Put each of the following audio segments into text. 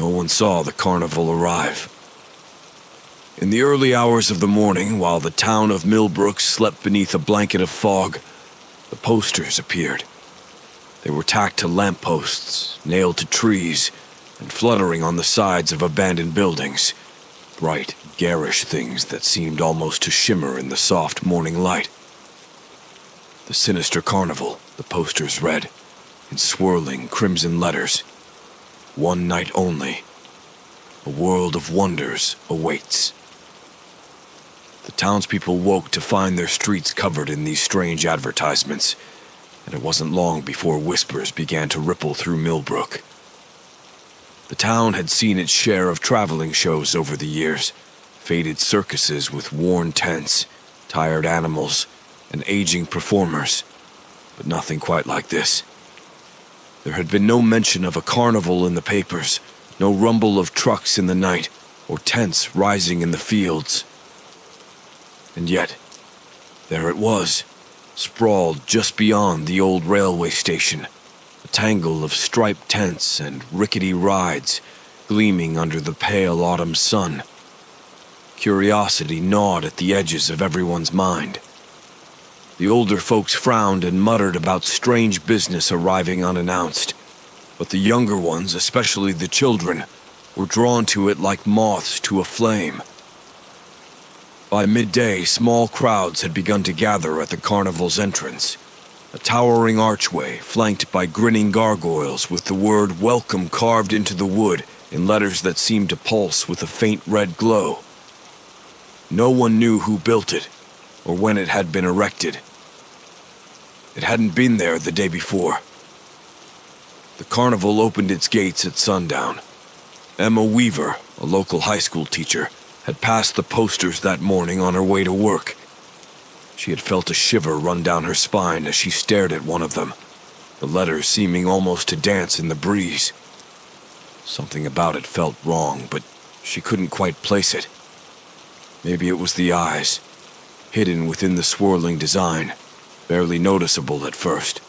no one saw the carnival arrive. In the early hours of the morning, while the town of Millbrook slept beneath a blanket of fog, the posters appeared. They were tacked to lampposts, nailed to trees, and fluttering on the sides of abandoned buildings. Bright, garish things that seemed almost to shimmer in the soft morning light. The Sinister Carnival, the posters read, in swirling crimson letters. One night only. A world of wonders awaits. The townspeople woke to find their streets covered in these strange advertisements, and it wasn't long before whispers began to ripple through Millbrook. The town had seen its share of traveling shows over the years, faded circuses with worn tents, tired animals, and aging performers, but nothing quite like this. There had been no mention of a carnival in the papers, no rumble of trucks in the night, or tents rising in the fields. And yet, there it was, sprawled just beyond the old railway station, a tangle of striped tents and rickety rides gleaming under the pale autumn sun. Curiosity gnawed at the edges of everyone's mind. The older folks frowned and muttered about strange business arriving unannounced, but the younger ones, especially the children, were drawn to it like moths to a flame. By midday, small crowds had begun to gather at the carnival's entrance, a towering archway flanked by grinning gargoyles with the word "Welcome" carved into the wood in letters that seemed to pulse with a faint red glow. No one knew who built it, or when it had been erected. It hadn't been there the day before. The carnival opened its gates at sundown. Emma Weaver, a local high school teacher, had passed the posters that morning on her way to work. She had felt a shiver run down her spine as she stared at one of them, the letters seeming almost to dance in the breeze. Something about it felt wrong, but she couldn't quite place it. Maybe it was the eyes, hidden within the swirling design, barely noticeable at first,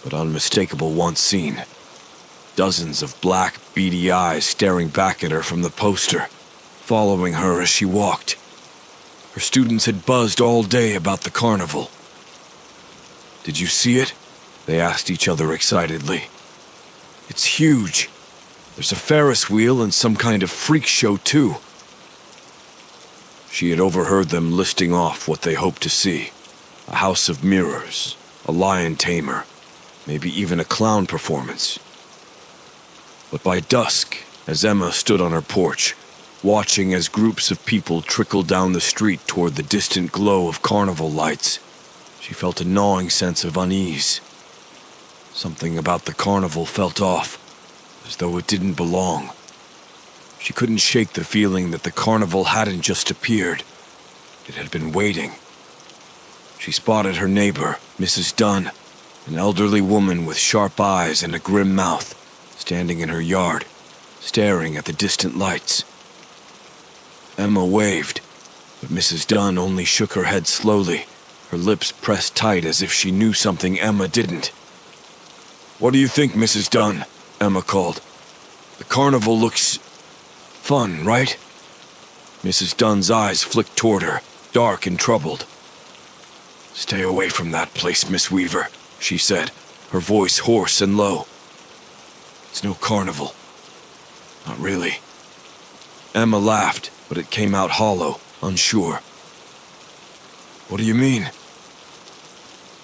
but unmistakable once seen. Dozens of black, beady eyes staring back at her from the poster, following her as she walked. Her students had buzzed all day about the carnival. "Did you see it?" they asked each other excitedly. "It's huge. There's a Ferris wheel and some kind of freak show, too." She had overheard them listing off what they hoped to see. A house of mirrors, a lion tamer, maybe even a clown performance. But by dusk, as Emma stood on her porch, watching as groups of people trickled down the street toward the distant glow of carnival lights, she felt a gnawing sense of unease. Something about the carnival felt off, as though it didn't belong. She couldn't shake the feeling that the carnival hadn't just appeared. It had been waiting. She spotted her neighbor, Mrs. Dunn, an elderly woman with sharp eyes and a grim mouth, standing in her yard, staring at the distant lights. Emma waved, but Mrs. Dunn only shook her head slowly, her lips pressed tight as if she knew something Emma didn't. "What do you think, Mrs. Dunn?" Emma called. "The carnival looks fun, right?" Mrs. Dunn's eyes flicked toward her, dark and troubled. "Stay away from that place, Miss Weaver," she said, her voice hoarse and low. "It's no carnival. Not really." Emma laughed, but it came out hollow, unsure. "What do you mean?"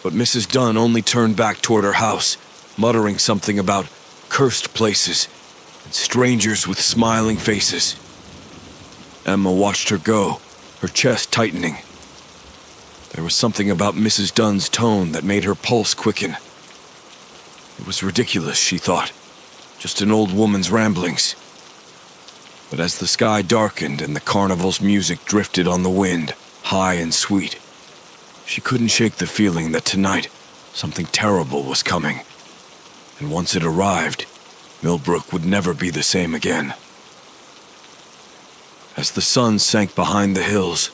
But Mrs. Dunn only turned back toward her house, muttering something about cursed places and strangers with smiling faces. Emma watched her go, her chest tightening. There was something about Mrs. Dunn's tone that made her pulse quicken. It was ridiculous, she thought, just an old woman's ramblings. But as the sky darkened and the carnival's music drifted on the wind, high and sweet, she couldn't shake the feeling that tonight something terrible was coming. And once it arrived, Millbrook would never be the same again. As the sun sank behind the hills,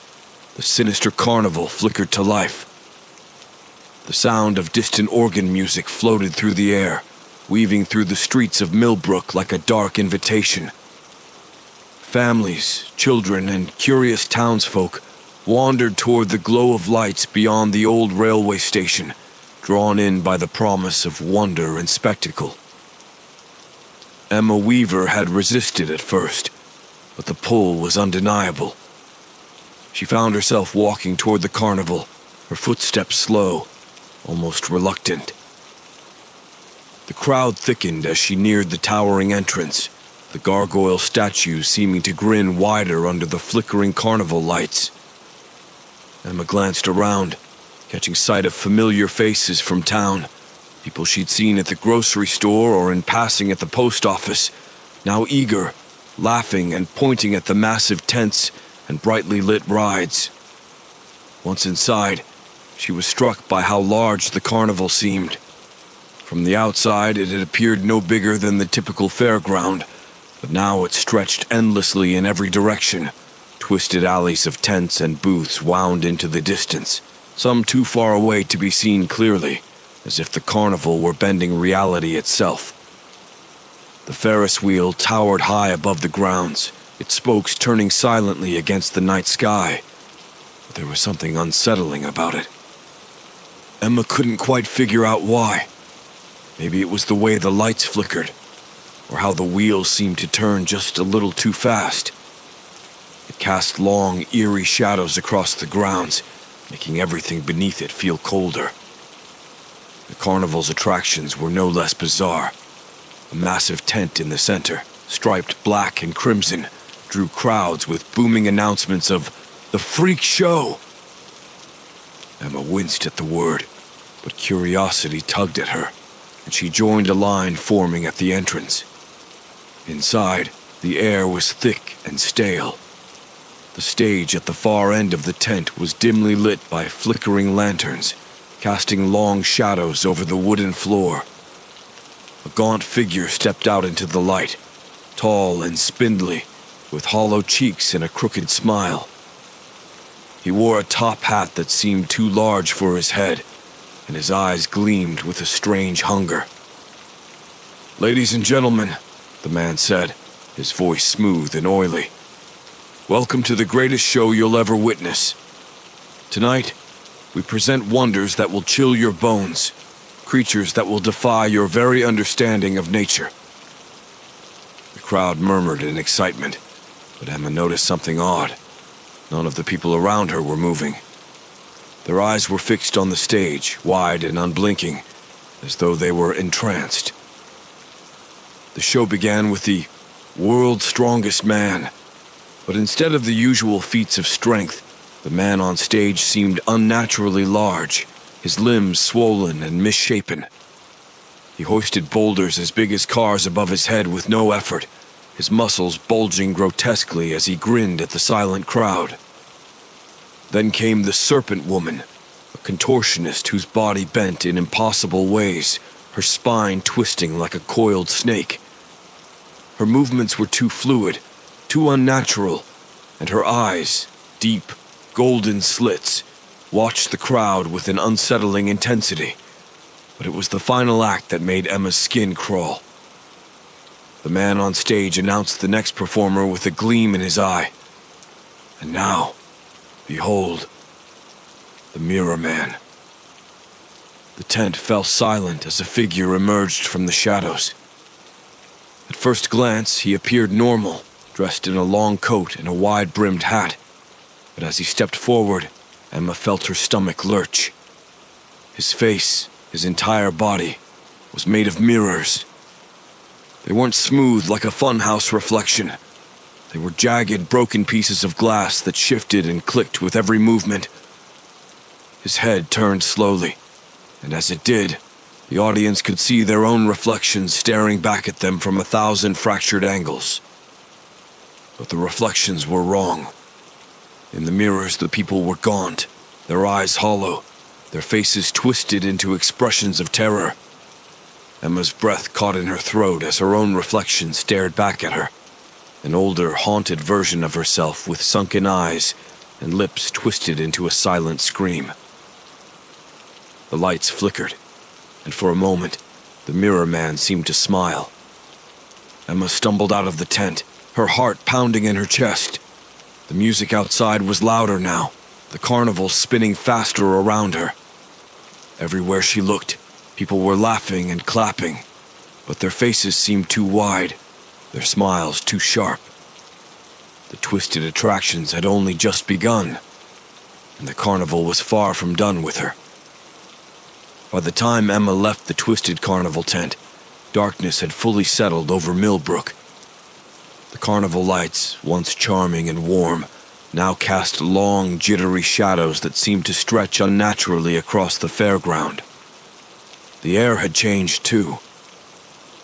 the Sinister Carnival flickered to life. The sound of distant organ music floated through the air, weaving through the streets of Millbrook like a dark invitation, Families, children, and curious townsfolk wandered toward the glow of lights beyond the old railway station, drawn in by the promise of wonder and spectacle. Emma Weaver had resisted at first, but the pull was undeniable. She found herself walking toward the carnival, her footsteps slow, almost reluctant. The crowd thickened as she neared the towering entrance, the gargoyle statue seeming to grin wider under the flickering carnival lights. Emma glanced around, catching sight of familiar faces from town, people she'd seen at the grocery store or in passing at the post office, now eager, laughing and pointing at the massive tents and brightly lit rides. Once inside, she was struck by how large the carnival seemed. From the outside, it had appeared no bigger than the typical fairground, but now it stretched endlessly in every direction. Twisted alleys of tents and booths wound into the distance, some too far away to be seen clearly, as if the carnival were bending reality itself. The Ferris wheel towered high above the grounds, its spokes turning silently against the night sky, but there was something unsettling about it. Emma couldn't quite figure out why. Maybe it was the way the lights flickered, or how the wheel seemed to turn just a little too fast. It cast long, eerie shadows across the grounds, making everything beneath it feel colder. The carnival's attractions were no less bizarre. A massive tent in the center, striped black and crimson, drew crowds with booming announcements of the freak show. Emma winced at the word, but curiosity tugged at her, and she joined a line forming at the entrance. Inside, the air was thick and stale. The stage at the far end of the tent was dimly lit by flickering lanterns, casting long shadows over the wooden floor. A gaunt figure stepped out into the light, tall and spindly, with hollow cheeks and a crooked smile. He wore a top hat that seemed too large for his head, and his eyes gleamed with a strange hunger. "Ladies and gentlemen," the man said, his voice smooth and oily, "welcome to the greatest show you'll ever witness. Tonight, we present wonders that will chill your bones, creatures that will defy your very understanding of nature." The crowd murmured in excitement, but Emma noticed something odd. None of the people around her were moving. Their eyes were fixed on the stage, wide and unblinking, as though they were entranced. The show began with the world's strongest man, but instead of the usual feats of strength, the man on stage seemed unnaturally large, his limbs swollen and misshapen. He hoisted boulders as big as cars above his head with no effort, his muscles bulging grotesquely as he grinned at the silent crowd. Then came the Serpent Woman, a contortionist whose body bent in impossible ways, her spine twisting like a coiled snake. Her movements were too fluid, too unnatural, and her eyes, deep, golden slits, watched the crowd with an unsettling intensity. But it was the final act that made Emma's skin crawl. The man on stage announced the next performer with a gleam in his eye. And now, behold, the Mirror Man. The tent fell silent as a figure emerged from the shadows. At first glance, he appeared normal, dressed in a long coat and a wide-brimmed hat. But as he stepped forward, Emma felt her stomach lurch. His face, his entire body, was made of mirrors. They weren't smooth like a funhouse reflection. They were jagged, broken pieces of glass that shifted and clicked with every movement. His head turned slowly, and as it did, the audience could see their own reflections staring back at them from 1,000 fractured angles. But the reflections were wrong. In the mirrors, the people were gaunt, their eyes hollow, their faces twisted into expressions of terror. Emma's breath caught in her throat as her own reflection stared back at her, an older, haunted version of herself with sunken eyes and lips twisted into a silent scream. The lights flickered, and for a moment, the Mirror Man seemed to smile. Emma stumbled out of the tent, her heart pounding in her chest. The music outside was louder now, the carnival spinning faster around her. Everywhere she looked, people were laughing and clapping, but their faces seemed too wide, their smiles too sharp. The twisted attractions had only just begun, and the carnival was far from done with her. By the time Emma left the twisted carnival tent, darkness had fully settled over Millbrook. The carnival lights, once charming and warm, now cast long, jittery shadows that seemed to stretch unnaturally across the fairground. The air had changed too.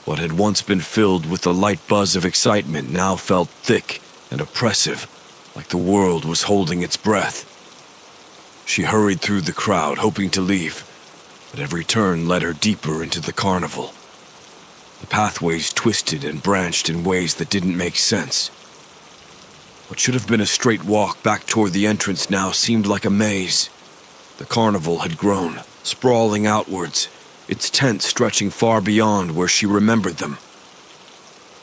What had once been filled with the light buzz of excitement now felt thick and oppressive, like the world was holding its breath. She hurried through the crowd, hoping to leave, but every turn led her deeper into the carnival. The pathways twisted and branched in ways that didn't make sense. What should have been a straight walk back toward the entrance now seemed like a maze. The carnival had grown, sprawling outwards, its tent stretching far beyond where she remembered them.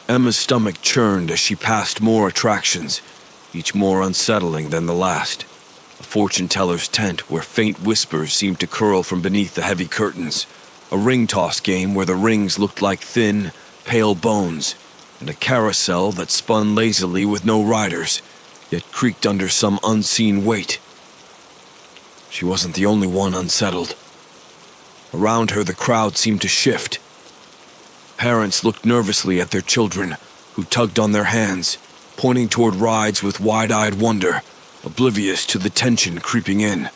Emma's stomach churned as she passed more attractions, each more unsettling than the last. A fortune-teller's tent where faint whispers seemed to curl from beneath the heavy curtains, a ring-toss game where the rings looked like thin, pale bones, and a carousel that spun lazily with no riders, yet creaked under some unseen weight. She wasn't the only one unsettled. Around her, the crowd seemed to shift. Parents looked nervously at their children, who tugged on their hands, pointing toward rides with wide-eyed wonder, oblivious to the tension creeping in.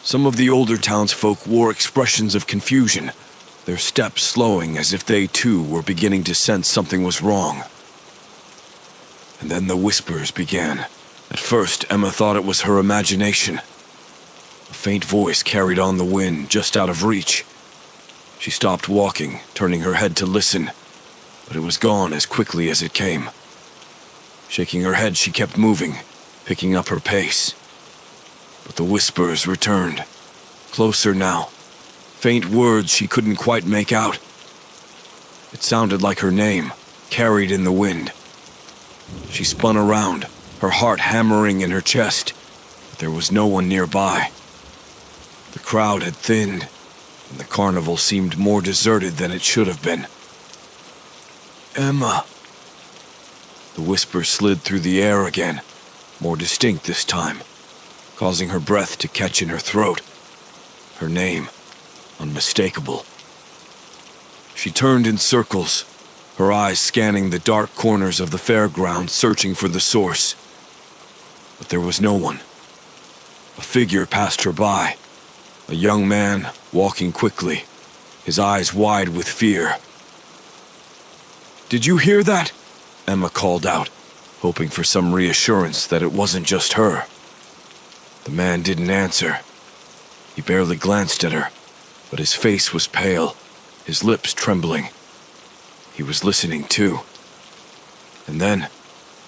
Some of the older townsfolk wore expressions of confusion, their steps slowing as if they too were beginning to sense something was wrong. And then the whispers began. At first, Emma thought it was her imagination. A faint voice carried on the wind, just out of reach. She stopped walking, turning her head to listen, but it was gone as quickly as it came. Shaking her head, she kept moving, picking up her pace. But the whispers returned, closer now, faint words she couldn't quite make out. It sounded like her name, carried in the wind. She spun around, her heart hammering in her chest, but there was no one nearby. The crowd had thinned, and the carnival seemed more deserted than it should have been. Emma. The whisper slid through the air again, more distinct this time, causing her breath to catch in her throat. Her name, unmistakable. She turned in circles, her eyes scanning the dark corners of the fairground, searching for the source. But there was no one. A figure passed her by, a young man walking quickly, his eyes wide with fear. "Did you hear that?" Emma called out, hoping for some reassurance that it wasn't just her. The man didn't answer. He barely glanced at her, but his face was pale, his lips trembling. He was listening too. And then,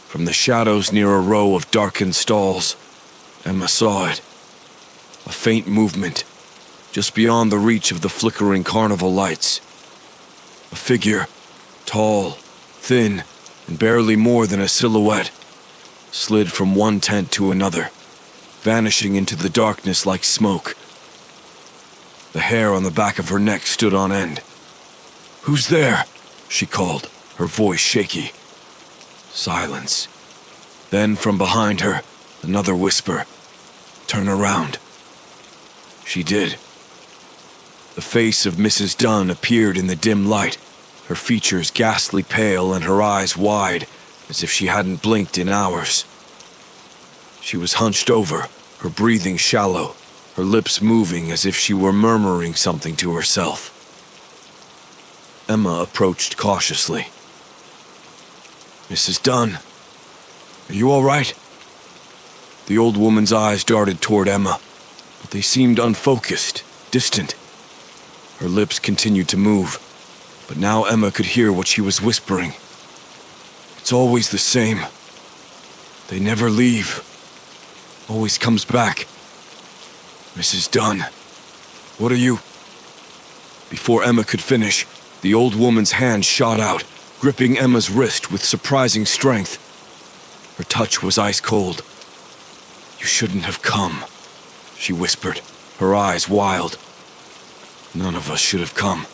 from the shadows near a row of darkened stalls, Emma saw it. A faint movement, just beyond the reach of the flickering carnival lights. A figure, tall, thin, and barely more than a silhouette, slid from one tent to another, vanishing into the darkness like smoke. The hair on the back of her neck stood on end. "Who's there?" she called, her voice shaky. Silence. Then from behind her, another whisper. "Turn around." She did. The face of Mrs. Dunn appeared in the dim light, her features ghastly pale and her eyes wide, as if she hadn't blinked in hours. She was hunched over, her breathing shallow, her lips moving as if she were murmuring something to herself. Emma approached cautiously. "Mrs. Dunn, are you all right?" The old woman's eyes darted toward Emma, but they seemed unfocused, distant. Her lips continued to move, but now Emma could hear what she was whispering. "It's always the same. They never leave. Always comes back. Mrs. Dunn, what are you—" Before Emma could finish, the old woman's hand shot out, gripping Emma's wrist with surprising strength. Her touch was ice cold. "You shouldn't have come," she whispered, her eyes wild. "None of us should have come."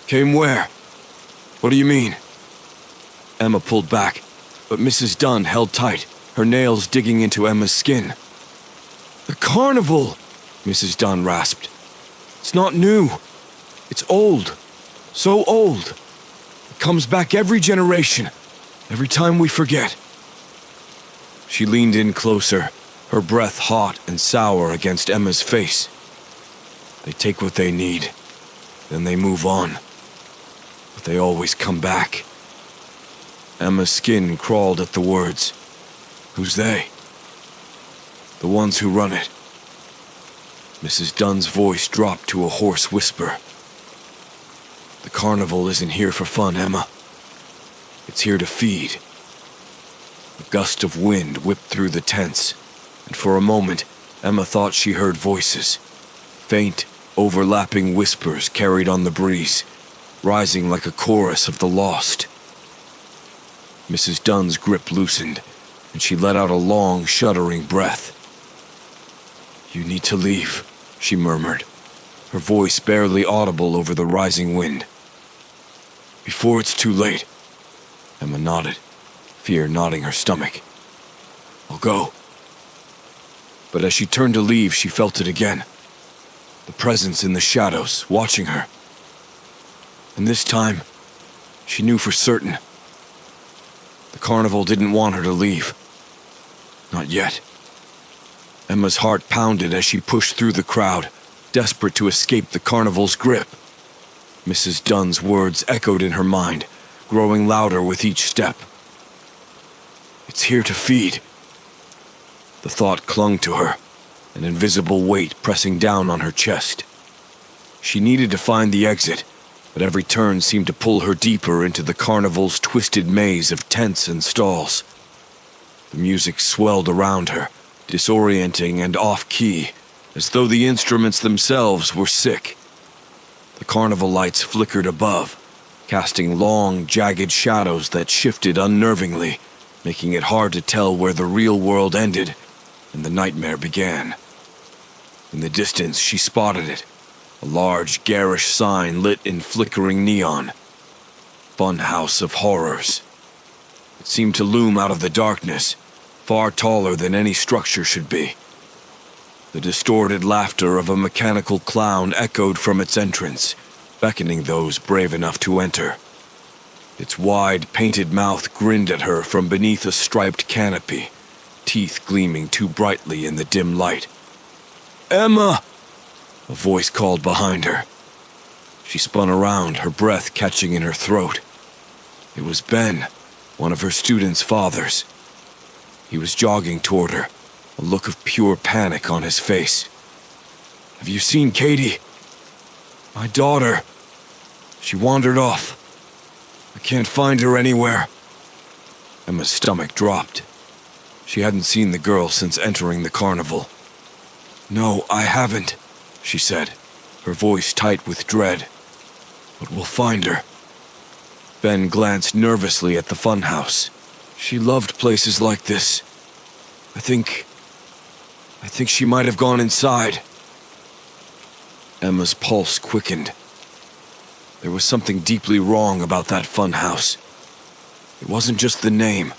"Came where? What do you mean?" Emma pulled back, but Mrs. Dunn held tight, her nails digging into Emma's skin. "The carnival," Mrs. Dunn rasped. "It's not new. It's old. So old. It comes back every generation, every time we forget." She leaned in closer, her breath hot and sour against Emma's face. "They take what they need, then they move on. But they always come back." Emma's skin crawled at the words. "Who's they?" "The ones who run it." Mrs. Dunn's voice dropped to a hoarse whisper. "The carnival isn't here for fun, Emma. It's here to feed." A gust of wind whipped through the tents, and for a moment, Emma thought she heard voices. Faint, overlapping whispers carried on the breeze, rising like a chorus of the lost. Mrs. Dunn's grip loosened, and she let out a long, shuddering breath. "You need to leave," she murmured, her voice barely audible over the rising wind. "Before it's too late." Emma nodded, fear knotting her stomach. "I'll go." But as she turned to leave, she felt it again. The presence in the shadows, watching her. And this time, she knew for certain. The carnival didn't want her to leave. Not yet. Emma's heart pounded as she pushed through the crowd, desperate to escape the carnival's grip. Mrs. Dunn's words echoed in her mind, growing louder with each step. "It's here to feed." The thought clung to her, an invisible weight pressing down on her chest. She needed to find the exit, but every turn seemed to pull her deeper into the carnival's twisted maze of tents and stalls. The music swelled around her, disorienting and off-key, as though the instruments themselves were sick. The carnival lights flickered above, casting long, jagged shadows that shifted unnervingly, making it hard to tell where the real world ended and the nightmare began. In the distance, she spotted it, a large, garish sign lit in flickering neon. Funhouse of Horrors. It seemed to loom out of the darkness, far taller than any structure should be. The distorted laughter of a mechanical clown echoed from its entrance, beckoning those brave enough to enter. Its wide, painted mouth grinned at her from beneath a striped canopy, teeth gleaming too brightly in the dim light. "Emma!" A voice called behind her. She spun around, her breath catching in her throat. It was Ben, one of her students' fathers. He was jogging toward her, a look of pure panic on his face. "Have you seen Katie? My daughter. She wandered off. I can't find her anywhere." Emma's stomach dropped. She hadn't seen the girl since entering the carnival. "No, I haven't," she said, her voice tight with dread. "But we'll find her." Ben glanced nervously at the funhouse. "She loved places like this. I think she might have gone inside." Emma's pulse quickened. There was something deeply wrong about that funhouse. It wasn't just the name.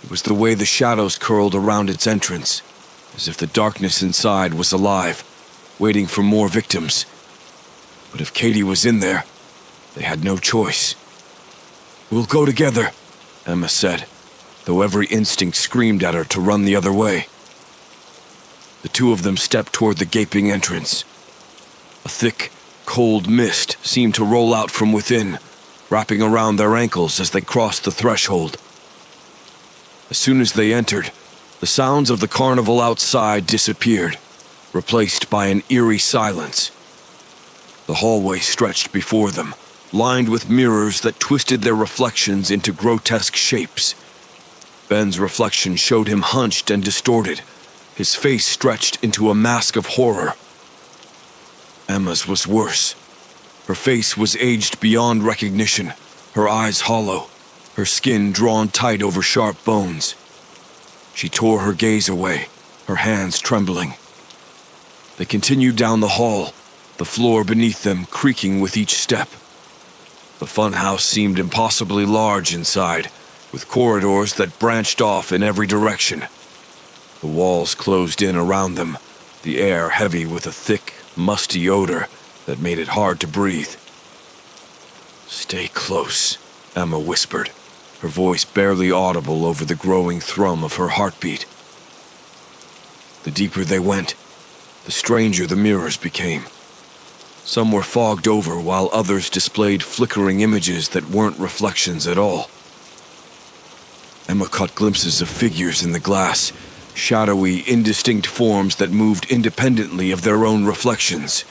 It was the way the shadows curled around its entrance, as if the darkness inside was alive, waiting for more victims. But if Katie was in there, they had no choice. "We'll go together," Emma said, though every instinct screamed at her to run the other way. The two of them stepped toward the gaping entrance. A thick, cold mist seemed to roll out from within, wrapping around their ankles as they crossed the threshold. As soon as they entered, the sounds of the carnival outside disappeared, replaced by an eerie silence. The hallway stretched before them, lined with mirrors that twisted their reflections into grotesque shapes. Ben's reflection showed him hunched and distorted, his face stretched into a mask of horror. Emma's was worse. Her face was aged beyond recognition, her eyes hollow, her skin drawn tight over sharp bones. She tore her gaze away, her hands trembling. They continued down the hall, the floor beneath them creaking with each step. The funhouse seemed impossibly large inside, with corridors that branched off in every direction. The walls closed in around them, the air heavy with a thick, musty odor that made it hard to breathe. "Stay close," Emma whispered, her voice barely audible over the growing thrum of her heartbeat. The deeper they went, the stranger the mirrors became. Some were fogged over while others displayed flickering images that weren't reflections at all. Emma caught glimpses of figures in the glass, shadowy, indistinct forms that moved independently of their own reflections.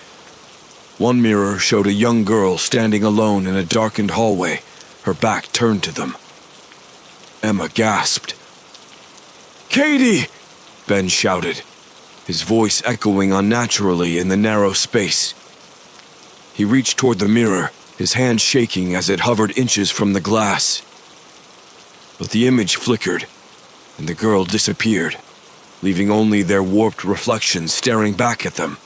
One mirror showed a young girl standing alone in a darkened hallway, her back turned to them. Emma gasped. "Katie!" Ben shouted, his voice echoing unnaturally in the narrow space. He reached toward the mirror, his hand shaking as it hovered inches from the glass. But the image flickered, and the girl disappeared, leaving only their warped reflection staring back at them.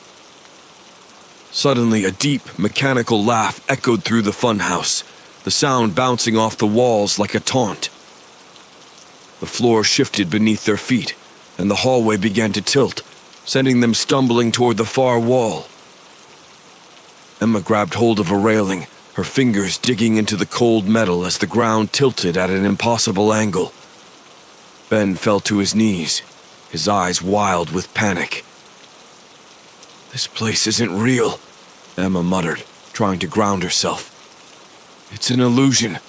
Suddenly, a deep, mechanical laugh echoed through the funhouse, the sound bouncing off the walls like a taunt. The floor shifted beneath their feet, and the hallway began to tilt, sending them stumbling toward the far wall. Emma grabbed hold of a railing, her fingers digging into the cold metal as the ground tilted at an impossible angle. Ben fell to his knees, his eyes wild with panic. "This place isn't real," Emma muttered, trying to ground herself. "It's an illusion."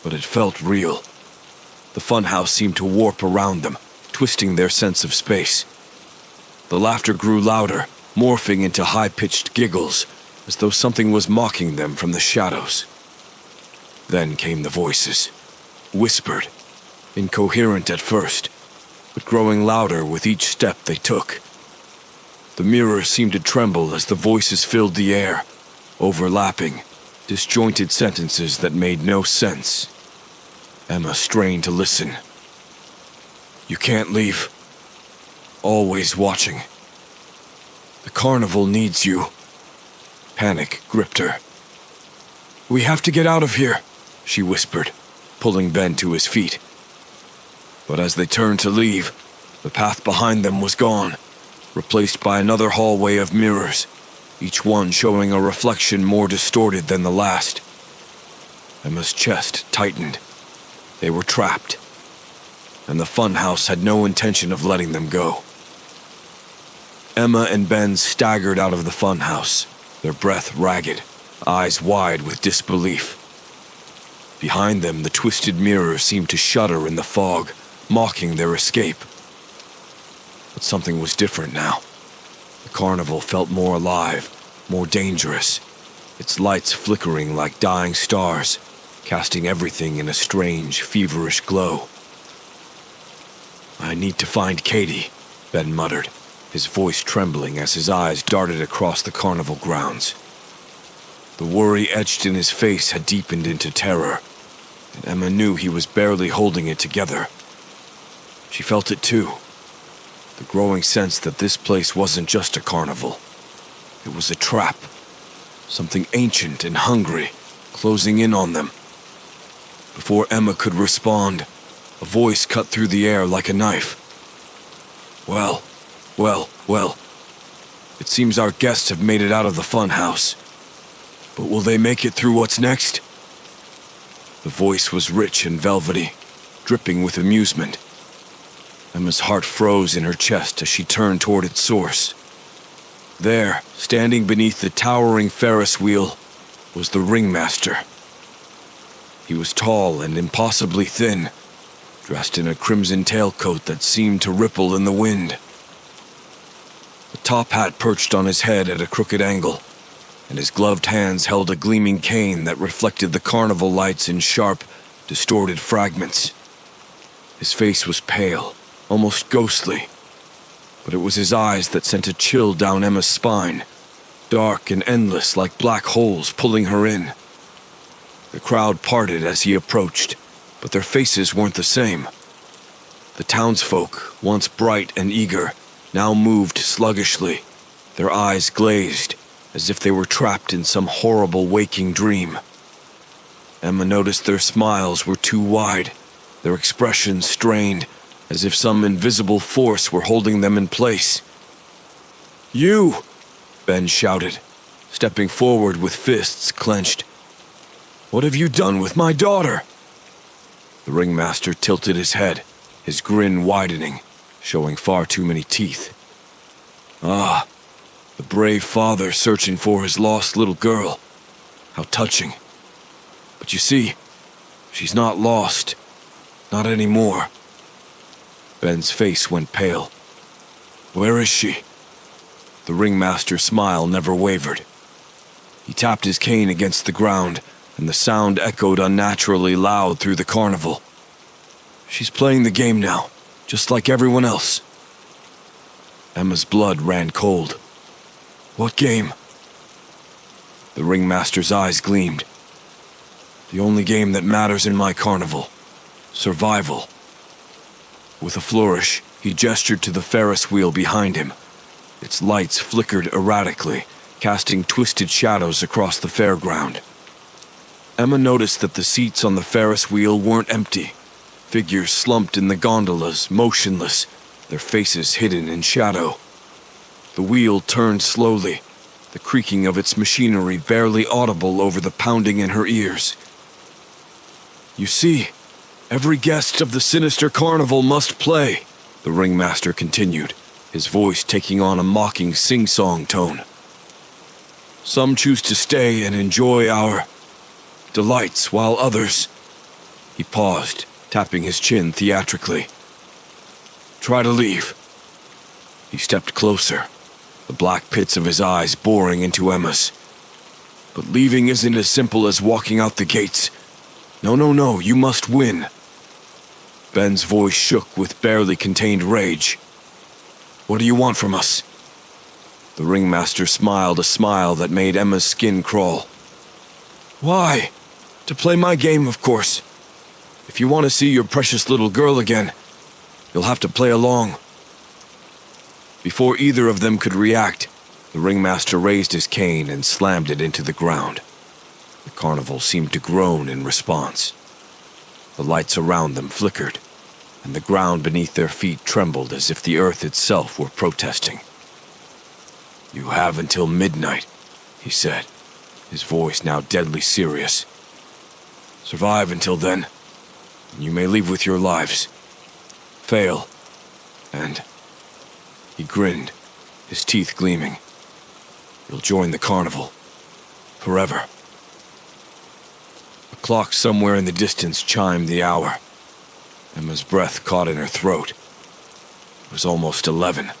But it felt real. The funhouse seemed to warp around them, twisting their sense of space. The laughter grew louder, morphing into high-pitched giggles, as though something was mocking them from the shadows. Then came the voices, whispered, incoherent at first, but growing louder with each step they took. The mirror seemed to tremble as the voices filled the air, overlapping, disjointed sentences that made no sense. Emma strained to listen. "You can't leave. Always watching. The carnival needs you." Panic gripped her. "We have to get out of here," she whispered, pulling Ben to his feet. But as they turned to leave, the path behind them was gone, replaced by another hallway of mirrors, each one showing a reflection more distorted than the last. Emma's chest tightened. They were trapped, and the funhouse had no intention of letting them go. Emma and Ben staggered out of the funhouse, their breath ragged, eyes wide with disbelief. Behind them, the twisted mirror seemed to shudder in the fog, mocking their escape. But something was different now. The carnival felt more alive, more dangerous, its lights flickering like dying stars, casting everything in a strange, feverish glow. "I need to find Katie," Ben muttered, his voice trembling as his eyes darted across the carnival grounds. The worry etched in his face had deepened into terror, and Emma knew he was barely holding it together. She felt it too, the growing sense that this place wasn't just a carnival. It was a trap, something ancient and hungry, closing in on them. Before Emma could respond, a voice cut through the air like a knife. Well. It seems our guests have made it out of the funhouse. But will they make it through what's next?" The voice was rich and velvety, dripping with amusement. Emma's heart froze in her chest as she turned toward its source. There, standing beneath the towering Ferris wheel, was the ringmaster. He was tall and impossibly thin, dressed in a crimson tailcoat that seemed to ripple in the wind. The top hat perched on his head at a crooked angle, and his gloved hands held a gleaming cane that reflected the carnival lights in sharp, distorted fragments. His face was pale, almost ghostly, but it was his eyes that sent a chill down Emma's spine, dark and endless like black holes pulling her in. The crowd parted as he approached, but their faces weren't the same. The townsfolk, once bright and eager, now moved sluggishly, their eyes glazed, as if they were trapped in some horrible waking dream. Emma noticed their smiles were too wide, their expressions strained, as if some invisible force were holding them in place. "You!" Ben shouted, stepping forward with fists clenched. "What have you done with my daughter?" The ringmaster tilted his head, his grin widening, showing far too many teeth. Ah, the brave father searching for his lost little girl. How touching. But you see, she's not lost. Not anymore. Ben's face went pale. "Where is she?" The ringmaster's smile never wavered. He tapped his cane against the ground, and the sound echoed unnaturally loud through the carnival. "She's playing the game now, just like everyone else." Emma's blood ran cold. "What game?" The ringmaster's eyes gleamed. "The only game that matters in my carnival. Survival." With a flourish, he gestured to the Ferris wheel behind him. Its lights flickered erratically, casting twisted shadows across the fairground. Emma noticed that the seats on the Ferris wheel weren't empty. Figures slumped in the gondolas, motionless, their faces hidden in shadow. The wheel turned slowly, the creaking of its machinery barely audible over the pounding in her ears. "You see, every guest of the Sinister Carnival must play," the ringmaster continued, his voice taking on a mocking sing-song tone. "Some choose to stay and enjoy our delights, while others—" He paused, tapping his chin theatrically. "Try to leave." He stepped closer, the black pits of his eyes boring into Emma's. "But leaving isn't as simple as walking out the gates. No, you must win." Ben's voice shook with barely contained rage. "What do you want from us?" The ringmaster smiled a smile that made Emma's skin crawl. "Why? To play my game, of course. If you want to see your precious little girl again, you'll have to play along." Before either of them could react, the ringmaster raised his cane and slammed it into the ground. The carnival seemed to groan in response. The lights around them flickered, and the ground beneath their feet trembled as if the earth itself were protesting. "You have until midnight," he said, his voice now deadly serious. "Survive until then, and you may leave with your lives. Fail, and..." He grinned, his teeth gleaming. "You'll join the carnival. Forever." A clock somewhere in the distance chimed the hour. Emma's breath caught in her throat. It was almost 11.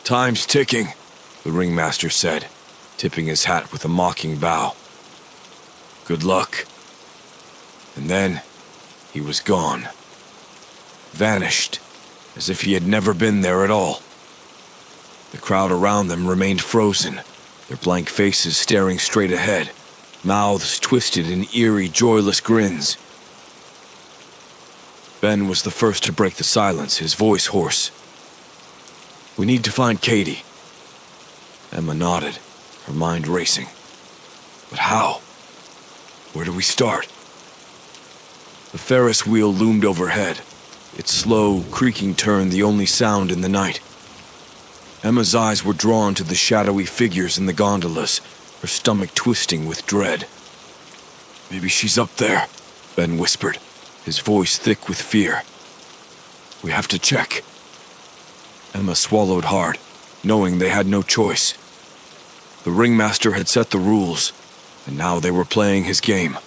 "Time's ticking," the ringmaster said, tipping his hat with a mocking bow. "Good luck." And then he was gone. Vanished, as if he had never been there at all. The crowd around them remained frozen, their blank faces staring straight ahead, mouths twisted in eerie, joyless grins. Ben was the first to break the silence, his voice hoarse. "We need to find Katie." Emma nodded, her mind racing. "But how? Where do we start?" The Ferris wheel loomed overhead, its slow, creaking turn the only sound in the night. Emma's eyes were drawn to the shadowy figures in the gondolas, her stomach twisting with dread. "Maybe she's up there," Ben whispered, his voice thick with fear. "We have to check." Emma swallowed hard, knowing they had no choice. The ringmaster had set the rules, and now they were playing his game.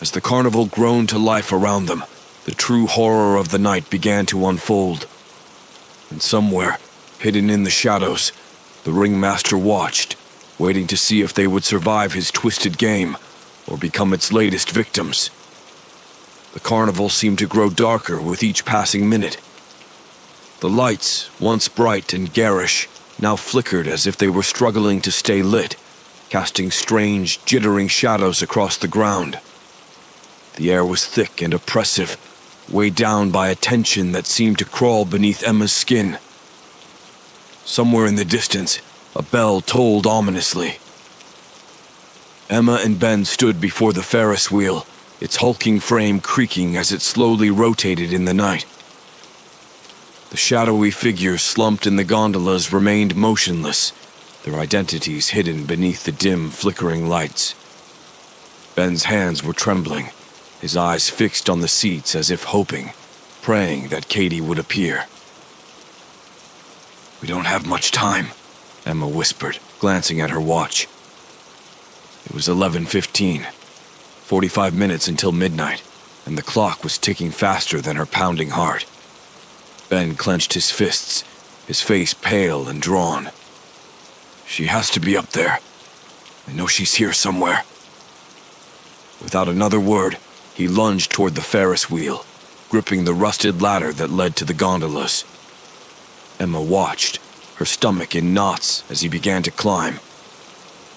As the carnival groaned to life around them, the true horror of the night began to unfold. And somewhere, hidden in the shadows, the ringmaster watched, waiting to see if they would survive his twisted game or become its latest victims. The carnival seemed to grow darker with each passing minute. The lights, once bright and garish, now flickered as if they were struggling to stay lit, casting strange, jittering shadows across the ground. The air was thick and oppressive, weighed down by a tension that seemed to crawl beneath Emma's skin. Somewhere in the distance, a bell tolled ominously. Emma and Ben stood before the Ferris wheel, its hulking frame creaking as it slowly rotated in the night. The shadowy figures slumped in the gondolas remained motionless, their identities hidden beneath the dim, flickering lights. Ben's hands were trembling, his eyes fixed on the seats as if hoping, praying that Katie would appear. "We don't have much time," Emma whispered, glancing at her watch. It was 11:15, 45 minutes until midnight, and the clock was ticking faster than her pounding heart. Ben clenched his fists, his face pale and drawn. "She has to be up there. I know she's here somewhere." Without another word, he lunged toward the Ferris wheel, gripping the rusted ladder that led to the gondolas. Emma watched, her stomach in knots as he began to climb.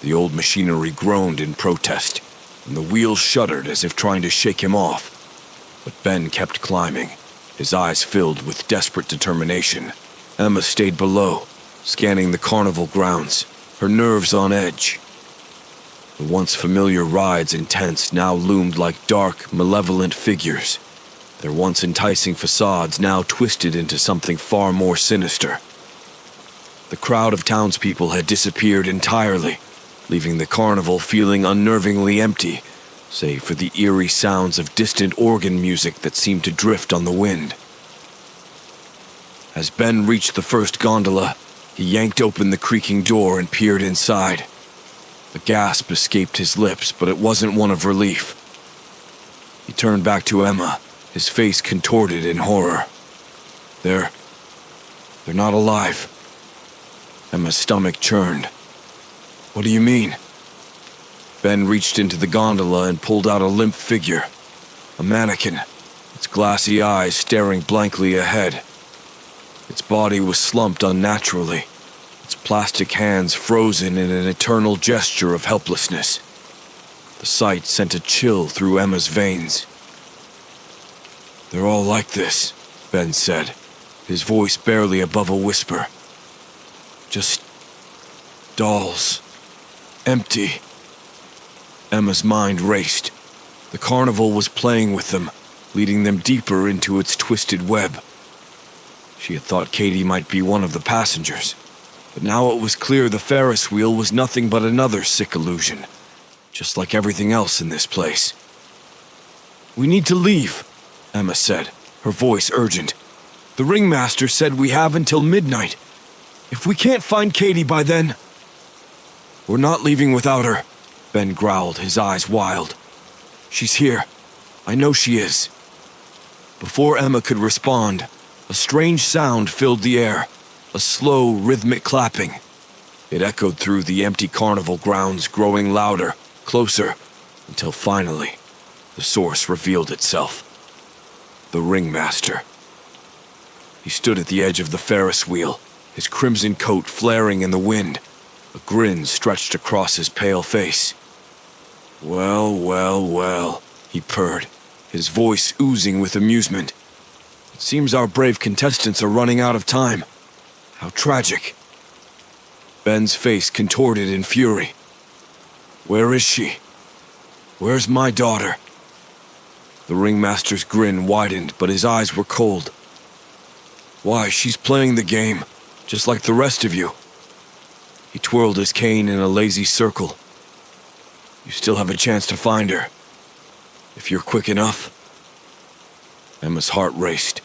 The old machinery groaned in protest, and the wheels shuddered as if trying to shake him off. But Ben kept climbing, his eyes filled with desperate determination. Emma stayed below, scanning the carnival grounds, her nerves on edge. The once familiar rides and tents now loomed like dark, malevolent figures, their once enticing facades now twisted into something far more sinister. The crowd of townspeople had disappeared entirely, leaving the carnival feeling unnervingly empty, save for the eerie sounds of distant organ music that seemed to drift on the wind. As Ben reached the first gondola, he yanked open the creaking door and peered inside. A gasp escaped his lips, but it wasn't one of relief. He turned back to Emma, his face contorted in horror. They're not alive." Emma's stomach churned. "What do you mean?" Ben reached into the gondola and pulled out a limp figure. A mannequin, its glassy eyes staring blankly ahead. Its body was slumped unnaturally, its plastic hands frozen in an eternal gesture of helplessness. The sight sent a chill through Emma's veins. "They're all like this," Ben said, his voice barely above a whisper. "Just dolls. Empty." Emma's mind raced. The carnival was playing with them, leading them deeper into its twisted web. She had thought Katie might be one of the passengers, but now it was clear the Ferris wheel was nothing but another sick illusion, just like everything else in this place. "We need to leave," Emma said, her voice urgent. "The ringmaster said we have until midnight. If we can't find Katie by then..." "We're not leaving without her," Ben growled, his eyes wild. "She's here. I know she is." Before Emma could respond, a strange sound filled the air, a slow, rhythmic clapping. It echoed through the empty carnival grounds, growing louder, closer, until finally, the source revealed itself. The ringmaster. He stood at the edge of the Ferris wheel, his crimson coat flaring in the wind, a grin stretched across his pale face. "Well, well, well," he purred, his voice oozing with amusement. "It seems our brave contestants are running out of time. How tragic." Ben's face contorted in fury. "Where is she? Where's my daughter?" The ringmaster's grin widened, but his eyes were cold. "Why, she's playing the game, just like the rest of you." He twirled his cane in a lazy circle. "You still have a chance to find her, if you're quick enough." Emma's heart raced.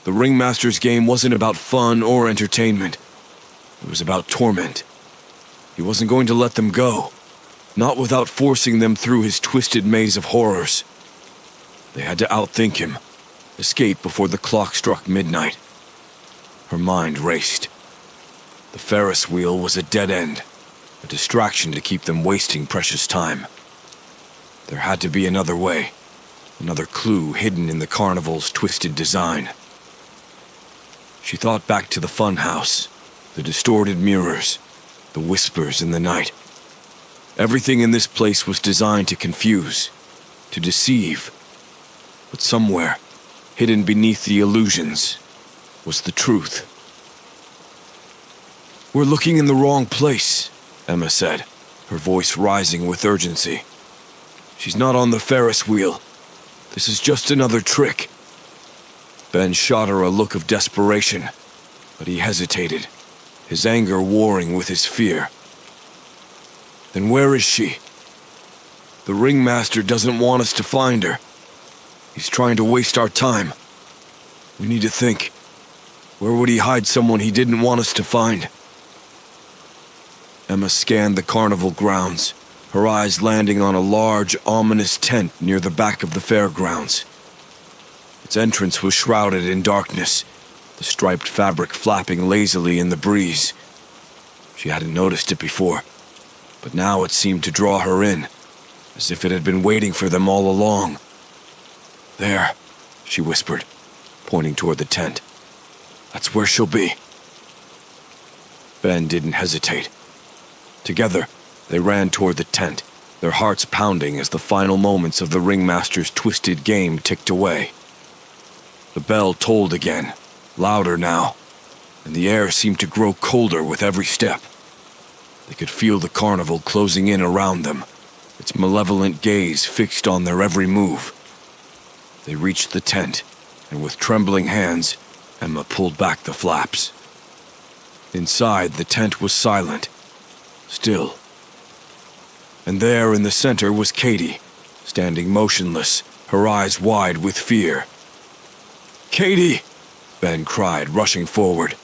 The ringmaster's game wasn't about fun or entertainment. It was about torment. He wasn't going to let them go, not without forcing them through his twisted maze of horrors. They had to outthink him, escape before the clock struck midnight. Her mind raced. The Ferris wheel was a dead end, a distraction to keep them wasting precious time. There had to be another way, another clue hidden in the carnival's twisted design. She thought back to the funhouse, the distorted mirrors, the whispers in the night. Everything in this place was designed to confuse, to deceive. But somewhere, hidden beneath the illusions, was the truth. "We're looking in the wrong place," Emma said, her voice rising with urgency. "She's not on the Ferris wheel. This is just another trick." Ben shot her a look of desperation, but he hesitated, his anger warring with his fear. "Then where is she?" "The ringmaster doesn't want us to find her. He's trying to waste our time. We need to think. Where would he hide someone he didn't want us to find?" Emma scanned the carnival grounds, her eyes landing on a large, ominous tent near the back of the fairgrounds. Its entrance was shrouded in darkness, the striped fabric flapping lazily in the breeze. She hadn't noticed it before, but now it seemed to draw her in, as if it had been waiting for them all along. "There," she whispered, pointing toward the tent. "That's where she'll be." Ben didn't hesitate. Together, they ran toward the tent, their hearts pounding as the final moments of the ringmaster's twisted game ticked away. The bell tolled again, louder now, and the air seemed to grow colder with every step. They could feel the carnival closing in around them, its malevolent gaze fixed on their every move. They reached the tent, and with trembling hands, Emma pulled back the flaps. Inside, the tent was silent, still. And there in the center was Katie, standing motionless, her eyes wide with fear. "Katie!" Ben cried, rushing forward.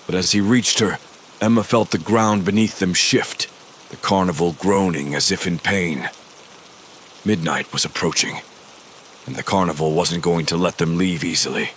But as he reached her, Emma felt the ground beneath them shift, the carnival groaning as if in pain. Midnight was approaching, and the carnival wasn't going to let them leave easily.